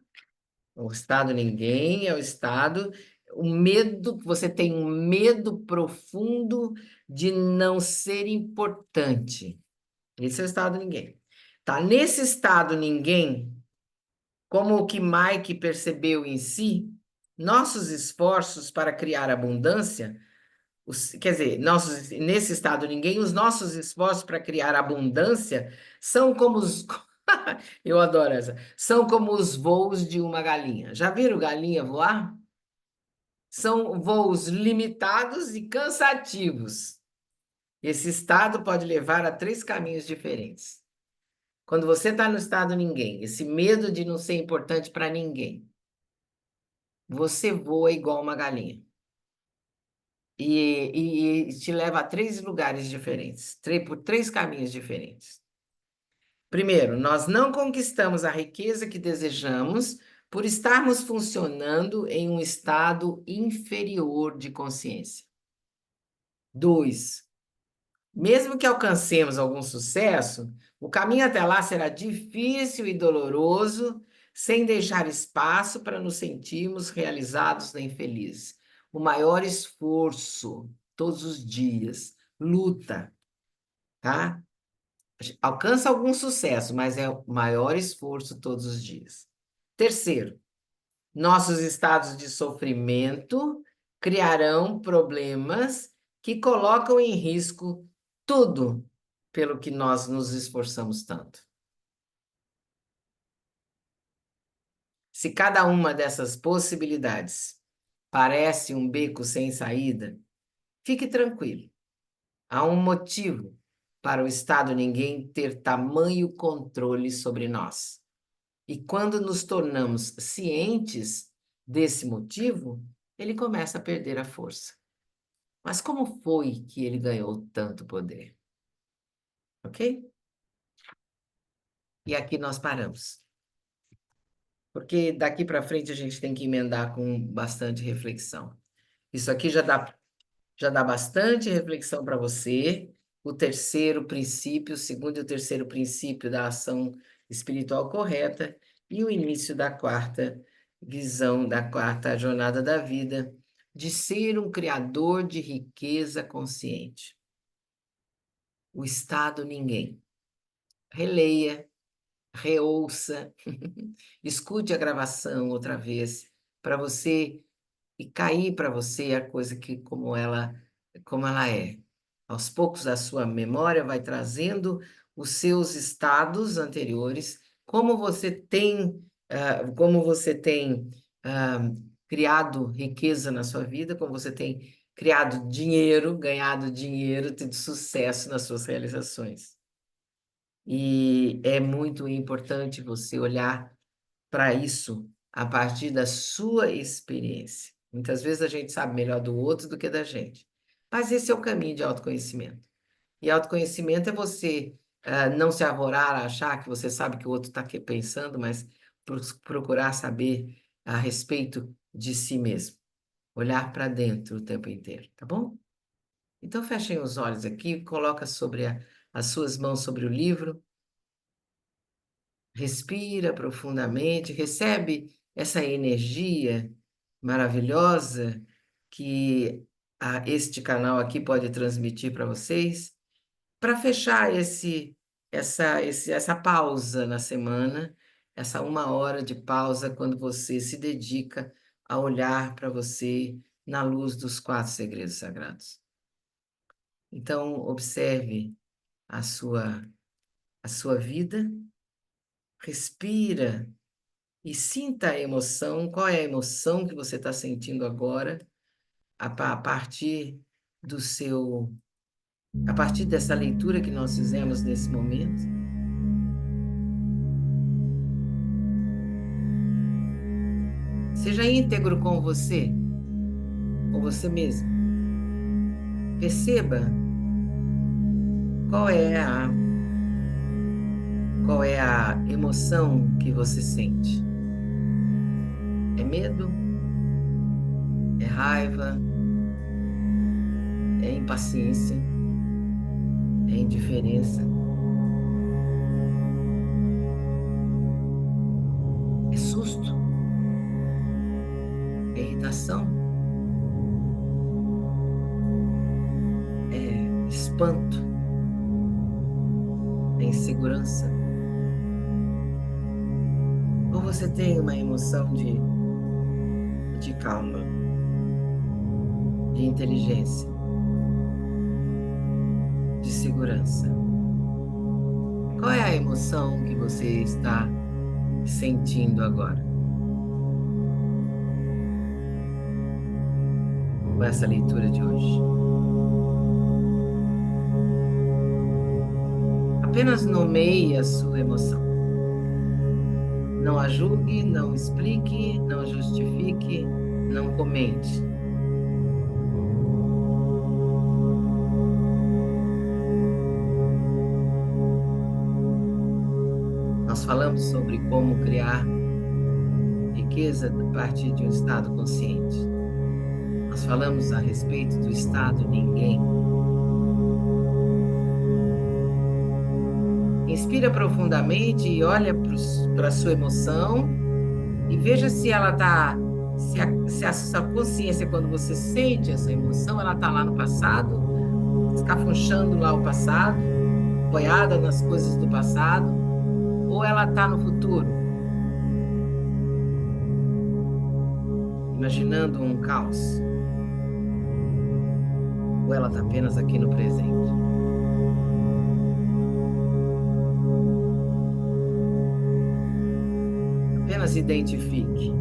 A: O estado ninguém é o estado, o medo, você tem um medo profundo de não ser importante. Esse é o estado ninguém. Tá, nesse estado ninguém, como o que Mike percebeu em si, nossos esforços para criar abundância, quer dizer, nesse estado ninguém, os nossos esforços para criar abundância são como os. Eu adoro essa. São como os voos de uma galinha. Já viram galinha voar? São voos limitados e cansativos. Esse estado pode levar a 3 caminhos diferentes. Quando você está no estado ninguém, esse medo de não ser importante para ninguém, você voa igual uma galinha. E te leva a 3 lugares diferentes, por 3 caminhos diferentes. Primeiro, nós não conquistamos a riqueza que desejamos por estarmos funcionando em um estado inferior de consciência. 2, mesmo que alcancemos algum sucesso, o caminho até lá será difícil e doloroso, sem deixar espaço para nos sentirmos realizados nem felizes. O maior esforço, todos os dias, luta, tá? Alcança algum sucesso, mas é o maior esforço todos os dias. Terceiro, nossos estados de sofrimento criarão problemas que colocam em risco tudo pelo que nós nos esforçamos tanto. Se cada uma dessas possibilidades parece um beco sem saída, fique tranquilo. Há um motivo para o estado ninguém ter tamanho controle sobre nós. E quando nos tornamos cientes desse motivo, ele começa a perder a força. Mas como foi que ele ganhou tanto poder? Ok? E aqui nós paramos. Porque daqui para frente a gente tem que emendar com bastante reflexão. Isso aqui já dá bastante reflexão para você. O terceiro princípio, o segundo e o terceiro princípio da ação espiritual correta e o início da quarta visão, da quarta jornada da vida, de ser um criador de riqueza consciente. O estado ninguém. Releia, reouça, escute a gravação outra vez, para você e cair para você a coisa que como ela é. Aos poucos a sua memória vai trazendo os seus estados anteriores, como você tem criado riqueza na sua vida, como você tem criado dinheiro, ganhado dinheiro, tido sucesso nas suas realizações. E é muito importante você olhar para isso a partir da sua experiência. Muitas vezes a gente sabe melhor do outro do que da gente. Mas esse é o caminho de autoconhecimento. E autoconhecimento é você não se arvorar a achar que você sabe que o outro está pensando, mas procurar saber a respeito de si mesmo. Olhar para dentro o tempo inteiro, tá bom? Então fechem os olhos aqui, coloca sobre as suas mãos sobre o livro. Respira profundamente, recebe essa energia maravilhosa que este canal aqui pode transmitir para vocês, para fechar essa pausa na semana, essa 1 hora de pausa quando você se dedica a olhar para você na luz dos 4 segredos sagrados. Então, observe a sua vida, respira e sinta a emoção, qual é a emoção que você está sentindo agora, a partir a partir dessa leitura que nós fizemos nesse momento. Seja íntegro com você mesmo. Perceba qual é a emoção que você sente. É medo? É raiva? É impaciência? É indiferença? É susto? É irritação? É espanto? É insegurança? Ou você tem uma emoção de calma, de inteligência, de segurança? Qual é a emoção que você está sentindo agora com essa leitura de hoje? Apenas nomeie a sua emoção. Não a julgue, não explique, não justifique, não comente. Nós falamos sobre como criar riqueza a partir de um estado consciente. Nós falamos a respeito do estado ninguém. Inspira profundamente e olha para a sua emoção e veja se ela está, se a sua consciência, quando você sente essa emoção, ela está lá no passado, escafunchando lá o passado, apoiada nas coisas do passado, ou ela está no futuro, imaginando um caos, ou ela está apenas aqui no presente. Apenas identifique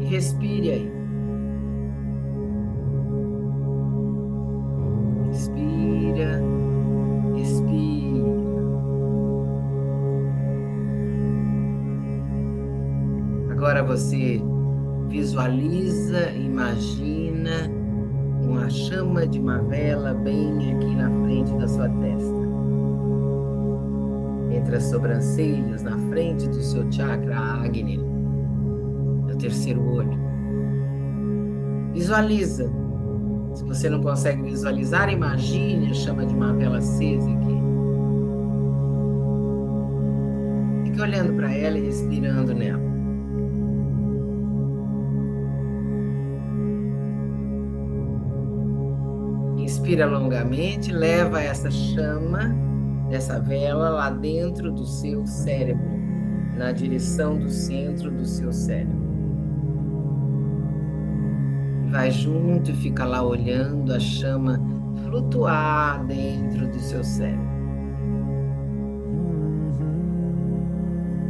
A: e respire aí. Respira, respira. Agora você visualiza, imagina uma chama de uma vela bem aqui na frente da sua testa. Entre as sobrancelhas, na frente do seu chakra Agni, no terceiro olho. Visualiza. Se você não consegue visualizar, imagine a chama de uma vela acesa aqui. Fique olhando para ela e respirando nela. Inspira longamente, leva essa chama dessa vela lá dentro do seu cérebro, na direção do centro do seu cérebro. Vai junto e fica lá olhando a chama flutuar dentro do seu cérebro.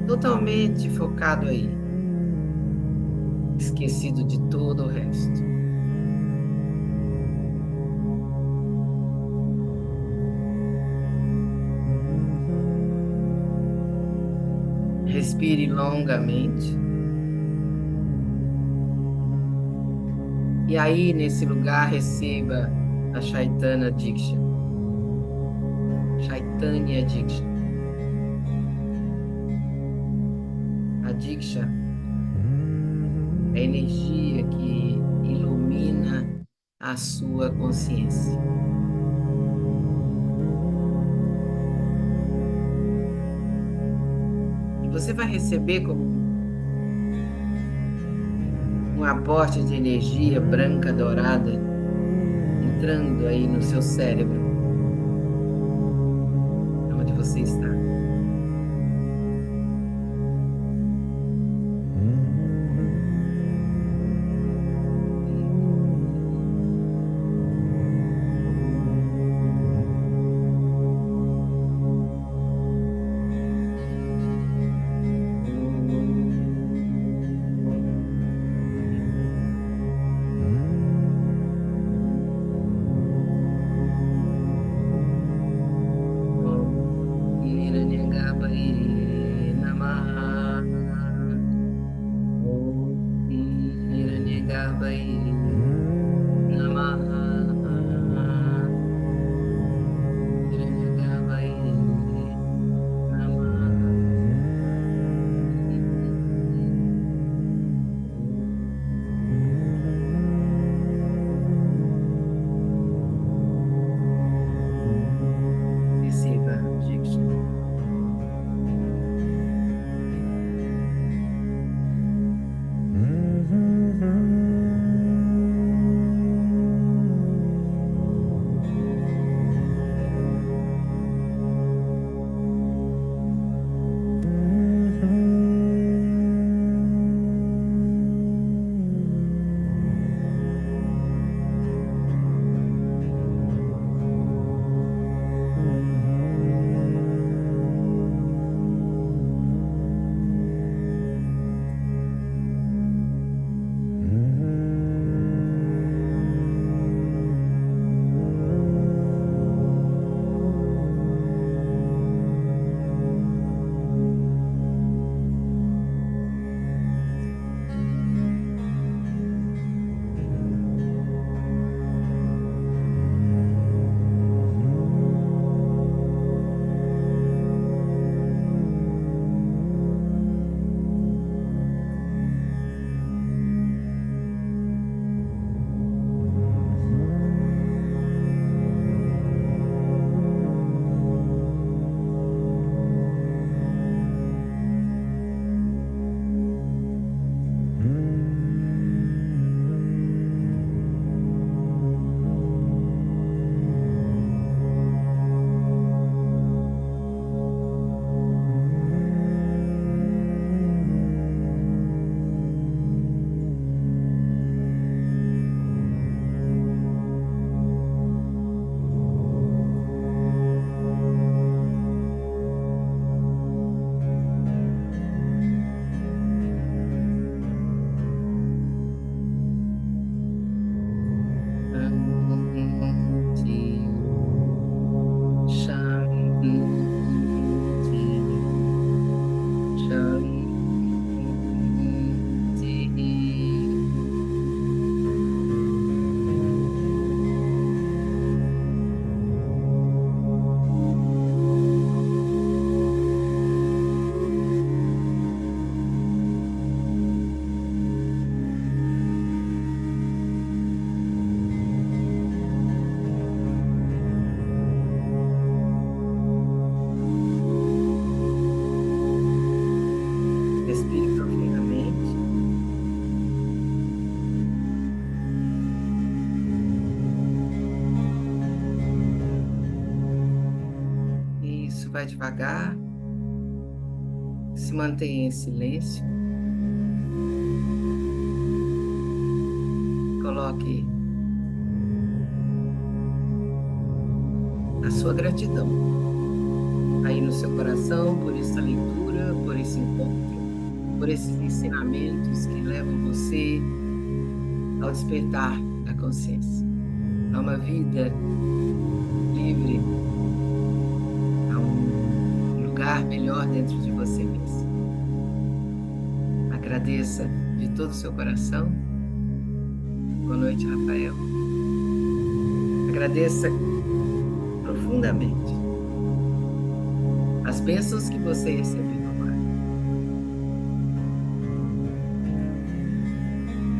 A: Totalmente focado aí, esquecido de todo o resto. Respire longamente. E aí, nesse lugar, receba a Chaitanya Diksha. Chaitanya Diksha. A Diksha é a energia que ilumina a sua consciência. E você vai receber como um aporte de energia branca dourada entrando aí no seu cérebro, onde você está. Isso, vai devagar. Se mantenha em silêncio. Coloque a sua gratidão aí no seu coração por essa leitura, por esse encontro, por esses ensinamentos que levam você ao despertar da consciência, a uma vida livre, a um lugar melhor dentro de você mesmo. Agradeça de todo o seu coração. Boa noite, Rafael. Agradeça profundamente as bênçãos que você recebeu agora.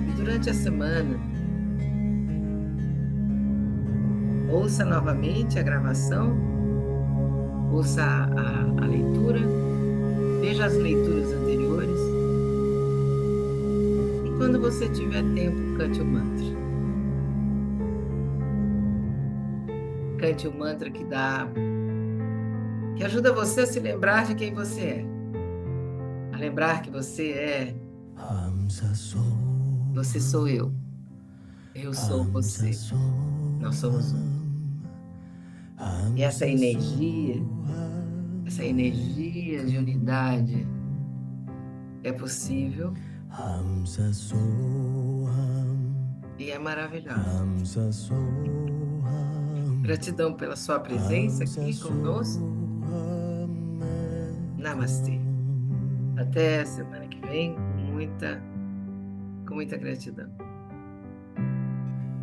A: E durante a semana, ouça novamente a gravação, ouça a leitura, veja as leituras anteriores. E quando você tiver tempo, cante o mantra. Cante o mantra que ajuda você a se lembrar de quem você é. A lembrar que você sou eu. Eu sou você. Nós somos um. E essa energia de unidade é possível e é maravilhosa. Gratidão pela sua presença aqui conosco. Namastê. Até a semana que vem, com muita gratidão.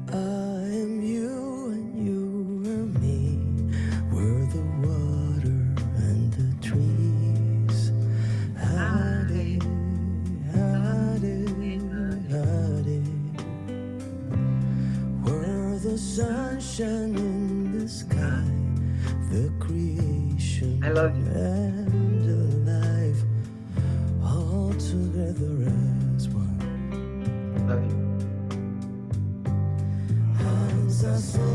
B: I am you and you are me. We're the water and the trees. Hare, Hare, Hare. We're the sunshine in the sky, the creation
A: I love you.
B: and alive, all together as one.
A: Love you.
B: Hands are so